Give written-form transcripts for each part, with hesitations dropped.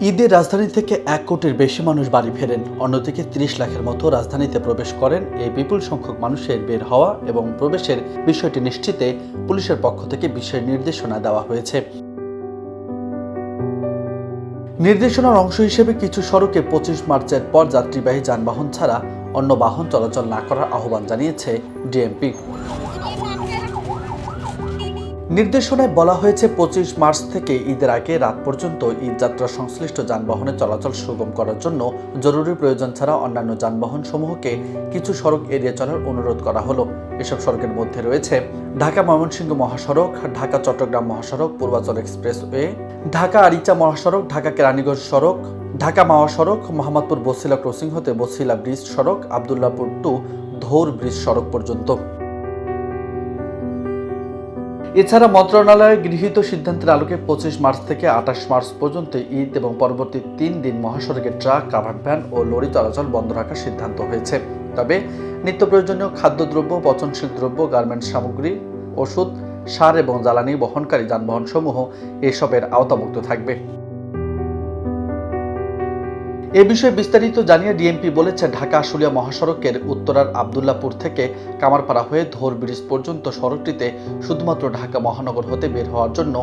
ঈদে রাজধানী থেকে ১ কোটির বেশি মানুষ বাড়ি ফেরেন। অন্যদিকে ৩০ লাখের মতো রাজধানীতে প্রবেশ করেন। এই বিপুল সংখ্যক মানুষের বের হওয়া এবং প্রবেশের বিষয়টি নিশ্চিতে পুলিশের পক্ষ থেকে বিশেষ নির্দেশনা দেওয়া হয়েছে। নির্দেশনার অংশ হিসেবে কিছু সড়কে ২৫ মার্চের পর যাত্রীবাহী যানবাহন ছাড়া অন্য বাহন চলাচল না করার আহ্বান জানিয়েছে ডিএমপি। নির্দেশনায় বলা হয়েছে ২৫ মার্চ থেকে ঈদের আগে রাত পর্যন্ত ঈদযাত্রা সংশ্লিষ্ট যানবাহনের চলাচল সুগম করার জন্য জরুরি প্রয়োজন ছাড়া অন্যান্য যানবাহন সমূহকে কিছু সড়ক এড়িয়ে চলার অনুরোধ করা হলো। এসব সড়কের মধ্যে রয়েছে ঢাকা ময়মনসিংহ মহাসড়ক, ঢাকা চট্টগ্রাম মহাসড়ক, পূর্বাচল এক্সপ্রেসওয়ে, ঢাকা আরিচা মহাসড়ক, ঢাকা কেরানীগঞ্জ সড়ক, ঢাকা মাওয়া সড়ক, মোহাম্মদপুর বছিলা ক্রসিং হতে বছিলা ব্রিজ সড়ক, আবদুল্লাহপুর টু ধৌর ব্রিজ সড়ক পর্যন্ত। এছাড়া মন্ত্রণালয়ের গৃহীত সিদ্ধান্তের আলোকে ২৫ মার্চ থেকে ২৮ মার্চ পর্যন্ত ঈদ এবং পরবর্তী ৩ দিন মহাসড়কে ট্রাক, কাভার্ড ভ্যান ও লরি চলাচল বন্ধ রাখার সিদ্ধান্ত হয়েছে। তবে নিত্য প্রয়োজনীয় খাদ্যদ্রব্য, পচনশীল দ্রব্য, গার্মেন্টস সামগ্রী, ওষুধ, সার এবং জ্বালানি বহনকারী যানবাহনসমূহ এসবের আওতামুক্ত থাকবে। এ বিষয়ে বিস্তারিত জানিয়ে ডিএমপি বলেছে, ঢাকা আশুলিয়া মহাসড়কের উত্তরার আবদুল্লাহপুর থেকে কামারপাড়া হয়ে ধৌর ব্রিজ পর্যন্ত সড়কটিতে শুধুমাত্র ঢাকা মহানগর হতে বের হওয়ার জন্য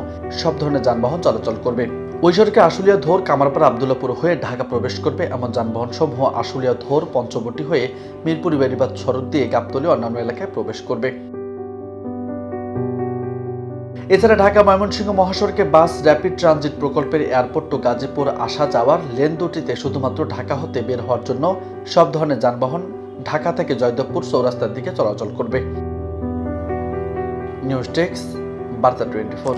সব ধরনের যানবাহন চলাচল করবে। ওই সড়কে আশুলিয়া ধৌর কামারপাড়া আবদুল্লাহপুর হয়ে ঢাকা প্রবেশ করবে এমন যানবাহন সমূহ আশুলিয়া ধৌর পঞ্চবটি হয়ে মিরপুর বেড়িবাঁধ সড়ক দিয়ে গাবতলী অন্যান্য এলাকায় প্রবেশ করবে। এছাড়া ঢাকা ময়মনসিংহ মহাসড়কে বাস র্যাপিড ট্রানজিট প্রকল্পের এয়ারপোর্ট টু গাজীপুর আসা যাওয়ার লেন দুটিতে শুধুমাত্র ঢাকা হতে বের হওয়ার জন্য সব ধরনের যানবাহন ঢাকা থেকে জয়দেবপুর চৌরাস্তার দিকে চলাচল করবে। নিউজ ডেস্ক, বার্তা 24।